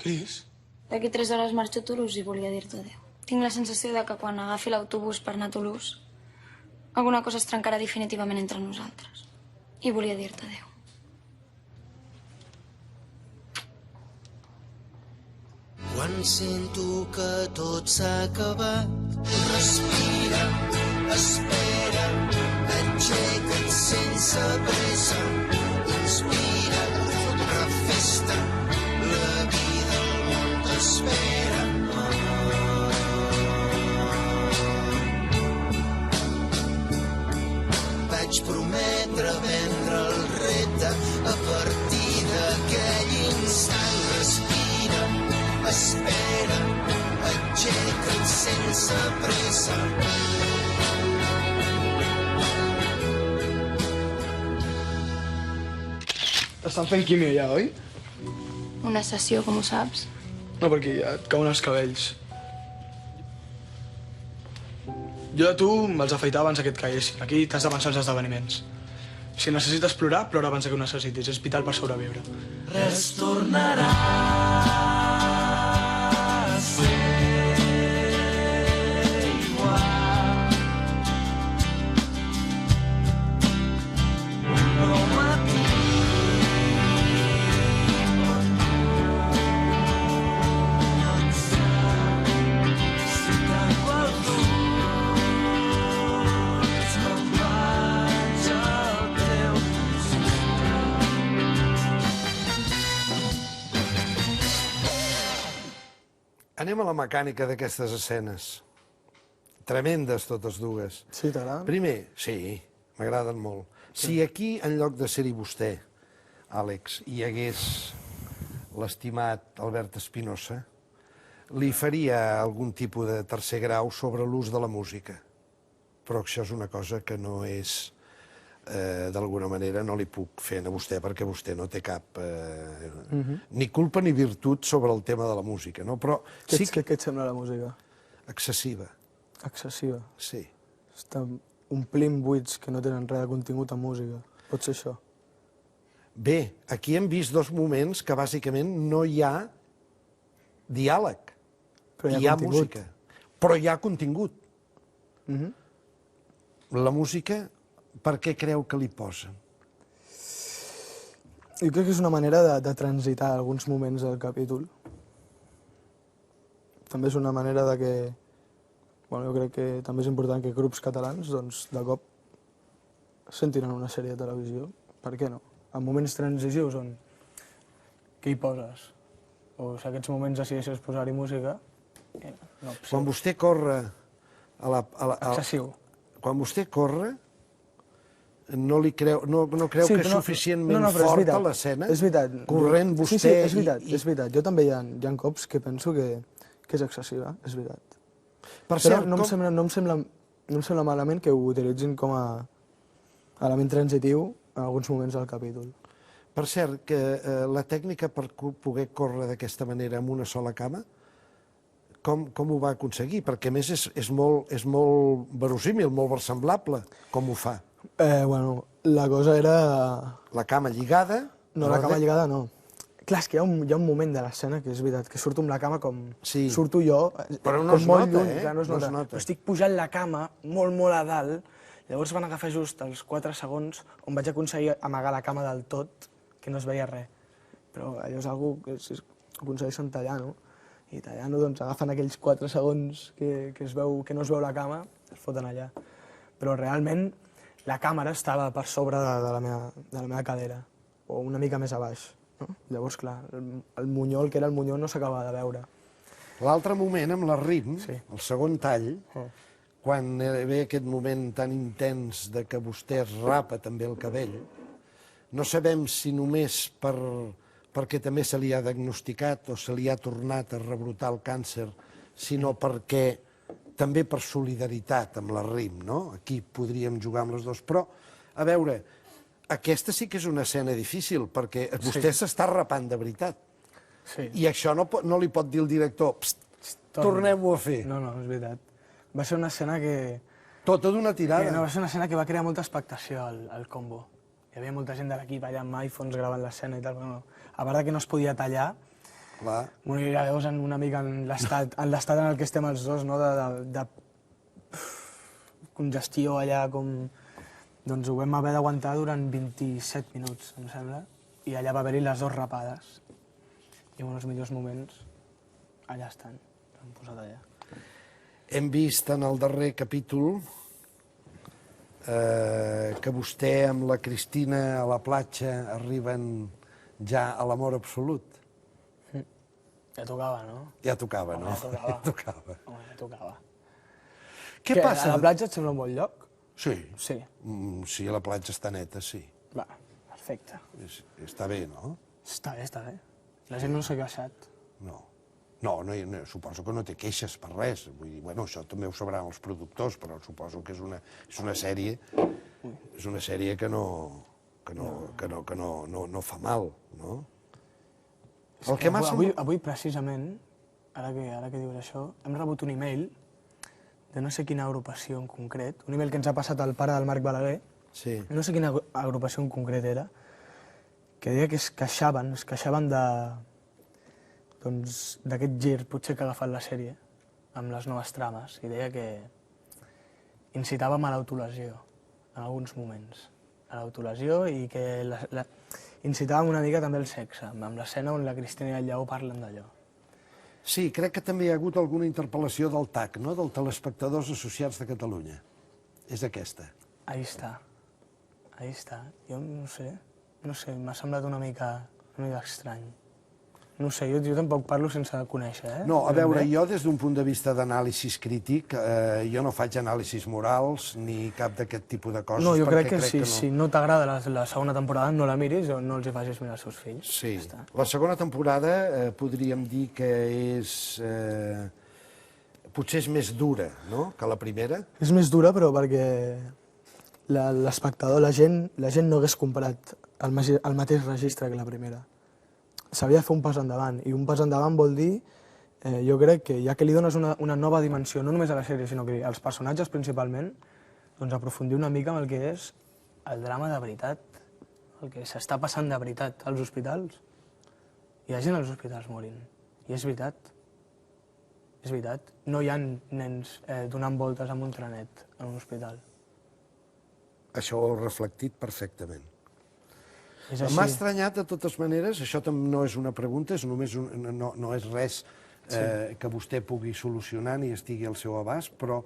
Cris? D'aquí 3 hores marxo a Toulouse i volia dir-te adéu. Tinc la sensació de que quan agafi l'autobús per anar a Toulouse, alguna cosa es trencarà definitivament entre nosaltres. I volia dir-te adéu. Quan sento que tot s'ha acabat, respira, espera, aixeca't sense pressa, inspira, refesta, la vida al món t'espera. Vaig prometre vendre el repte a partir d'aquell instant. Respira, espera, aixeca't sense pressa. Estan fent químio ja, oi? Una sessió, com ho saps? No, perquè ja et cauen els cabells. Jo de tu me'ls afaitar abans que et caiguessin. Aquí t'has de pensar els esdeveniments. Si necessites plorar, plora abans que ho necessitis. És vital per sobreviure. Res tornarà a ser igual. Un nou matí pot començar. Si tanco els ulls me'n vaig al teu Anem a la mecànica d'aquestes escenes. Tremendes totes dues. Sí, t'agrada? Primer, sí, m'agraden molt. Si aquí, en lloc de ser-hi vostè, Àlex, hi hagués l'estimat Albert Espinosa, li faria algun tipus de tercer grau sobre l'ús de la música. Però això és una cosa que no és, d'alguna manera, no li puc fer a vostè, perquè vostè no té cap ni culpa ni virtut sobre el tema de la música, no? Però sí que... Què et sembla la música? Excessiva, Excessiva. sí. Està omplint buits que no tenen res de contingut en música. Pot ser això? Bé, aquí hem vist dos moments que bàsicament no hi ha diàleg. Però hi ha música. Però hi ha contingut. La música, per què creu que li posen? Jo crec que és una manera de transitar alguns moments del capítol. També és una manera de que... Bueno, jo crec que també és important que grups catalans, doncs, de cop sentin en una sèrie de televisió. Per què no? En moments transitius on... Què hi poses? O si aquests moments decideixes posar-hi música... No, Quan vostè corre a la... excessiu. Quan vostè corre, no creu que és suficientment forta l'escena? És veritat. Corrent vostè... Sí, és veritat, és veritat. Jo també hi ha cops que penso que és excessiva, és veritat. Per Però cert, no em sembla malament que ho utilitzin com a element transitiu en alguns moments del capítol. Per cert, que la tècnica per poder córrer d'aquesta manera amb una sola cama, com ho va aconseguir? Perquè, a més, és molt verosímil, molt versemblable, com ho fa. Bueno, la cosa era... La cama lligada... No, la cama lligada no. Clar, és que hi ha un moment de l'escena que és veritat, que surto amb la cama com... Sí. Surto jo, Però no com es molt nota, lluny, clar, no es nota. Però estic pujant la cama molt, molt a dalt, llavors van agafar just els 4 segons on vaig aconseguir amagar la cama del tot, que no es veia res. Però allò és algú que aconsegueixen tallar, no? I tallant-ho, doncs, agafen aquells 4 segons que no es veu la cama, es foten allà. Però realment la càmera estava per sobre de la meva cadera, o una mica més a baix. No? Llavors, clar, el munyol, que era el munyol, no s'acabava de veure. L'altre moment, amb la RIM, Sí. el segon tall, quan ve aquest moment tan intens de que vostè es rapa també el cabell, no sabem si només perquè també se li ha diagnosticat o se li ha tornat a rebrotar el càncer, sinó perquè també per solidaritat amb la RIM, no? Aquí podríem jugar amb les dues. Però, a veure, aquesta sí que és una escena difícil, perquè vostè s'està rapant de veritat. Sí. I això no li pot dir el director, tornem-ho a fer. No, és veritat. Va ser una escena que... Tota d'una tirada. Va ser una escena que va crear molta expectació al combo. Hi havia molta gent de l'equip allà amb iPhones gravant l'escena i tal, però no. A part que no es podia tallar, Clar. Bueno, i llavors una mica en l'estat en el que estem els dos, no? De congestió allà com... Doncs ho vam haver d'aguantar durant 27 minuts, em sembla, i allà va haver-hi les 2 rapades. I en els millors moments, allà estan, s'han posat allà. Hem vist en el darrer capítol que vostè amb la Cristina a la platja arriben ja a l'amor absolut. Ja tocava, no? Ja tocava, no? Ja tocava. Ja tocava. Home, ja tocava. Què passa? A la platja et sembla un bon lloc? Sí. Sí. Sí, la platja està neta, sí. Va, perfecte. Està bé, no? Està bé, està bé. La gent no s'ha queixat. No. No, suposo que no té queixes per res. Vull dir, bueno, això també ho sabran els productors, però suposo que és una sèrie que no fa mal, no? El que m'ha semblat... Avui, precisament, ara que dius això, hem rebut un email de no sé quina agrupació en concret, un email que ens ha passat el pare del Marc Balaguer, Sí. no sé quina agrupació en concret era, que deia que es queixaven d'aquest gir potser que ha agafat la sèrie amb les noves trames, i deia que incitàvem a l'autolesió en alguns moments, a l'autolesió, i que incitàvem una mica també el sexe, amb l'escena on la Cristina i el Lleó parlen d'allò. Sí, crec que també hi ha hagut alguna interpel·lació del TAC, no? Del Telespectadors Associats de Catalunya. És aquesta. Ahí està. Ahí està. Jo no sé, m'ha semblat una mica estrany. No sé, jo tampoc parlo sense conèixer, eh? No, a veure, jo des d'un punt de vista d'anàlisi crític, jo no faig anàlisis morals ni cap d'aquest tipus de coses. No, jo crec que si no t'agrada la segona temporada no la miris o no els hi facis mirar als seus fills. Sí, la segona temporada podríem dir que potser és més dura, no?, que la primera. És més dura, però perquè l'espectador, la gent no hagués comprat el mateix registre que la primera. S'havia de fer un pas endavant, i un pas endavant vol dir, jo crec que ja que li dones una nova dimensió, no només a la sèrie, sinó que als personatges principalment, doncs aprofundir una mica en el que és el drama de veritat, el que s'està passant de veritat als hospitals. Hi ha gent als hospitals morint, i és veritat. És veritat. No hi ha nens donant voltes amb un trenet en un hospital. Això ho he reflectit perfectament. És M'ha així. estranyat, de totes maneres, això no és una pregunta, no és res que vostè pugui solucionar ni estigui al seu abast, però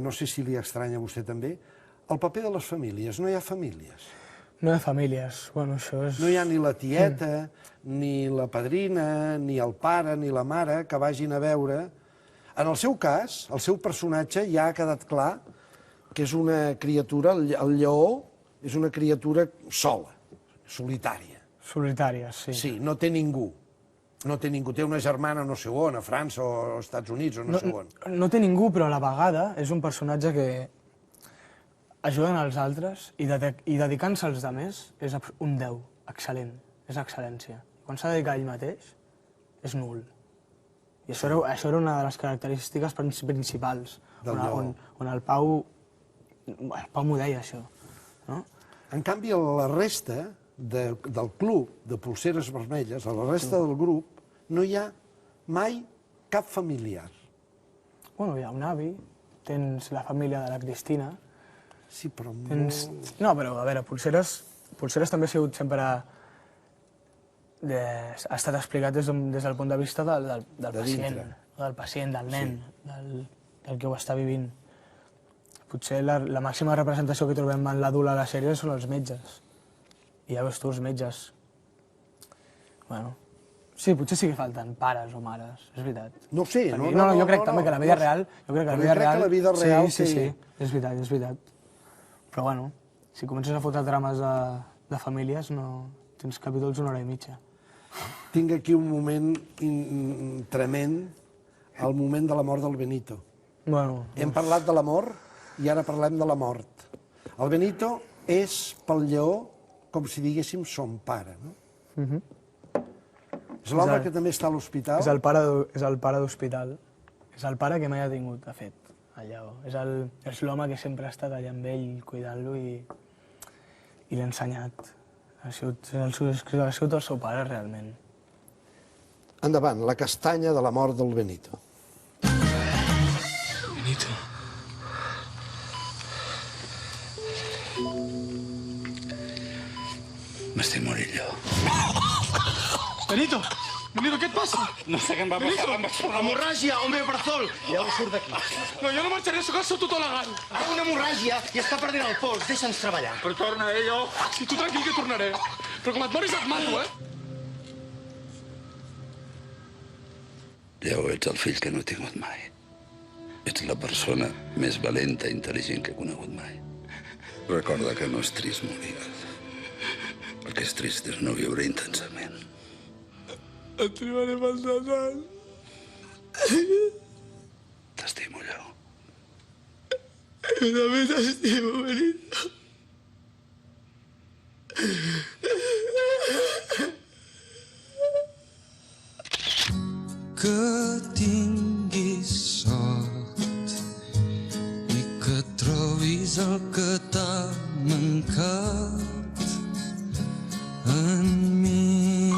no sé si li estranya a vostè també, el paper de les famílies. No hi ha famílies. No hi ha famílies. Bueno, això és... No hi ha ni la tieta, ni la padrina, ni el pare, ni la mare que vagin a veure. En el seu cas, el seu personatge ja ha quedat clar que és una criatura, el lleó és una criatura sola, solitària. Solitària, sí. Sí, no té ningú. No té ningú. Té una germana no sé on, a França o als Estats Units o no sé on. No té ningú, però a la vegada és un personatge que ajuden als altres i dedicant-se als altres és un déu, excel·lent, és excel·lència. Quan s'ha de dedicar a ell mateix, és nul. I això era una de les característiques principals, on el Pau m'ho deia, això. No? En canvi, la resta del club de Polseres Vermelles, a la resta del grup, no hi ha mai cap familiar. Bueno, hi ha un avi, tens la família de la Cristina. Sí, però No, però a veure, Polseres també ha sigut sempre... ha estat explicat des del punt de vista del pacient, del nen, del que ho està vivint. Potser la màxima representació que trobem en l'adult a la sèrie són els metges. I ja veus tu, els metges. Bueno, sí, potser sí que falten pares o mares, és veritat. no ho sé, No, jo crec també que la vida real... Jo crec que la vida real... Sí, és veritat. Però bueno, si comences a fotre drames de famílies, no tens capítols d'una hora i mitja. Tinc aquí un moment tremend, el moment de la mort del Benito. Bueno, Hem parlat de l'amor i ara parlem de la mort. El Benito és pel lleó com si diguéssim son pare, no? És l'home que també està a l'hospital. és el pare d'hospital. És el pare que mai ha tingut, de fet, el lleó. És l'home que sempre ha estat allà amb ell, cuidant-lo i l'ha ensenyat. Ha sigut el seu pare, realment. Endavant, la castanya de la mort del Benito. Benito. M'estic morint jo. Benito! Benito, què et passa? No sé què em va passar, em vaig tornar... Hemorràgia, omeprazol. Ja ho surt d'aquí. No, jo no marxaré, sóc el seu tutor legal. Té una hemorràgia i està perdent el pols. Deixa'ns treballar. Però torna, jo. Sí, tu tranquil que tornaré. Però com et moris et mato, Lleó, ets el fill que no he tingut mai. Ets la persona més valenta i intel·ligent que he conegut mai. Recorda que no és trist morir. El que és trist és no viure intensament. Et trobaré pel Nadal. T'estimo, Lleó. Jo també t'estimo, Benito. Que tinguis sort i que trobis el que t'ha mancat en mi.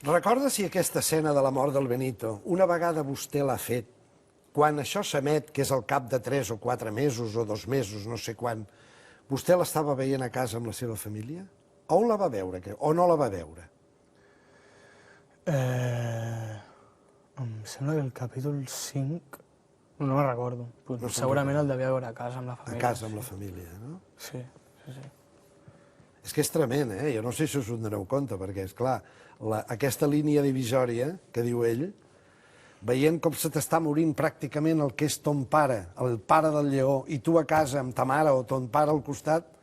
Recorda si aquesta escena de la mort del Benito una vegada vostè l'ha fet, quan això s'emet, que és al cap de 3 o 4 mesos o 2 mesos, no sé quan, vostè l'estava veient a casa amb la seva família? On la va veure, o no la va veure? Em sembla que el capítol 5... No me'n recordo. Segurament el devia veure a casa amb la A família. casa amb la família, no? Sí, sí, sí. És que és tremend, eh? Jo no sé si us en doneu compte, perquè, és clar, aquesta línia divisòria que diu ell, veient com se t'està morint pràcticament el que és ton pare, el pare del Lleó, i tu a casa amb ta mare o ton pare al costat,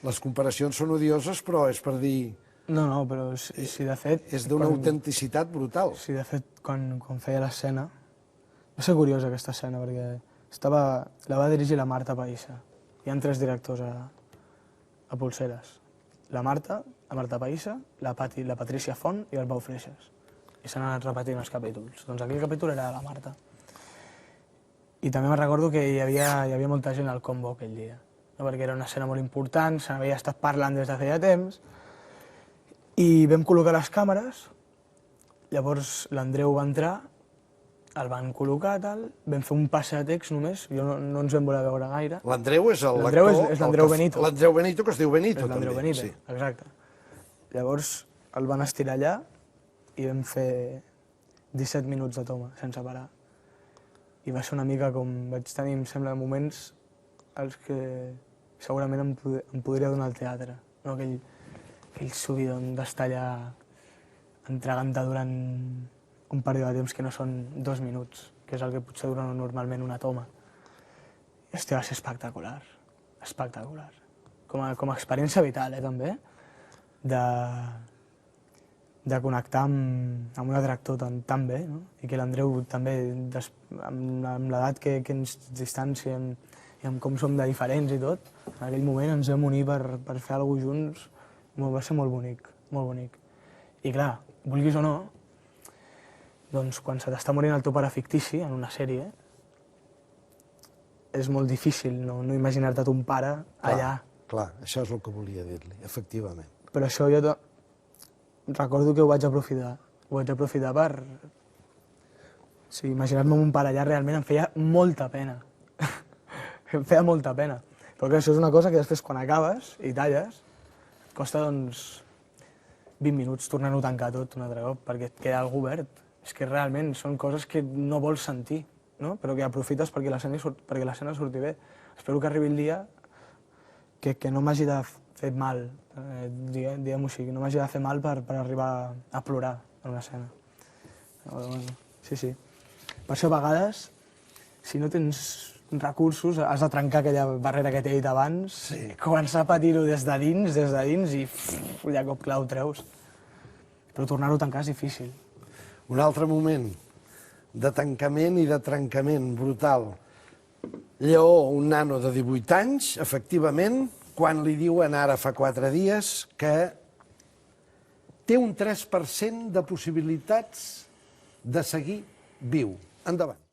les comparacions són odioses, però és per dir... No, però si de fet... És d'una autenticitat brutal. Sí, de fet, quan feia l'escena... Va ser curiosa aquesta escena, perquè la va dirigir la Marta Païssa. Hi ha 3 directors a Polseres. La Marta Païssa, la Patrícia Font i el Pau Freixas. I s'han anat repetint els capítols. Doncs aquell capítol era de la Marta. I també me'n recordo que hi havia molta gent al combo aquell dia, no? Perquè era una escena molt important, se n'havia estat parlant des de feia temps, i vam col·locar les càmeres, llavors l'Andreu va entrar, el van col·locar, tal, vam fer un passe de text només, no ens vam voler veure gaire. L'Andreu és l'actor... L'Andreu és l'Andreu Benito. L'Andreu Benito, que es diu Benito, És l'Andreu també. Benito, exacte. Llavors el van estirar allà i vam fer 17 minuts de toma, sense parar. I va ser una mica com vaig tenir, em sembla, moments els que segurament em podria donar el teatre. No? Aquell subidon d'estar allà entregant-te durant un període de temps que no són 2 minuts, que és el que potser dura normalment una toma. I, hòstia, va ser espectacular, espectacular. Com a experiència vital, també, de connectar amb un director tan bé, no? I que l'Andreu també, amb l'edat que ens distanciem i amb com som de diferents i tot, en aquell moment ens vam unir per fer alguna cosa junts, va ser molt bonic, molt bonic. I clar, vulguis o no, doncs quan se t'està morint el teu pare fictici en una sèrie, és molt difícil no imaginar-te ton pare allà. Clar, això és el que volia dir-li, efectivament. Però això jo recordo que ho vaig aprofitar. Ho vaig aprofitar per... Sí, imaginar-me mon pare allà realment em feia molta pena. Em feia molta pena. Però clar, això és una cosa que després quan acabes i talles, et costa doncs 20 minuts tornar-ho a tancar tot un altre cop, perquè et queda algú obert. És que realment són coses que no vols sentir, no? Però que aprofites perquè l'escena surti bé. Espero que arribi el dia que no m'hagi de fer mal, diguem-ho així, que no m'hagi de fer mal per arribar a plorar en una escena. Sí, sí. Per això a vegades, si no tens recursos, has de trencar aquella barrera que t'he dit abans, començar a patir-ho des de dins i ja cop clar ho treus. Però tornar-ho a tancar és difícil. Un altre moment de tancament i de trencament brutal. Lleó, un nano de 18 anys, efectivament, quan li diuen ara fa 4 dies que té un 3% de possibilitats de seguir viu. Endavant.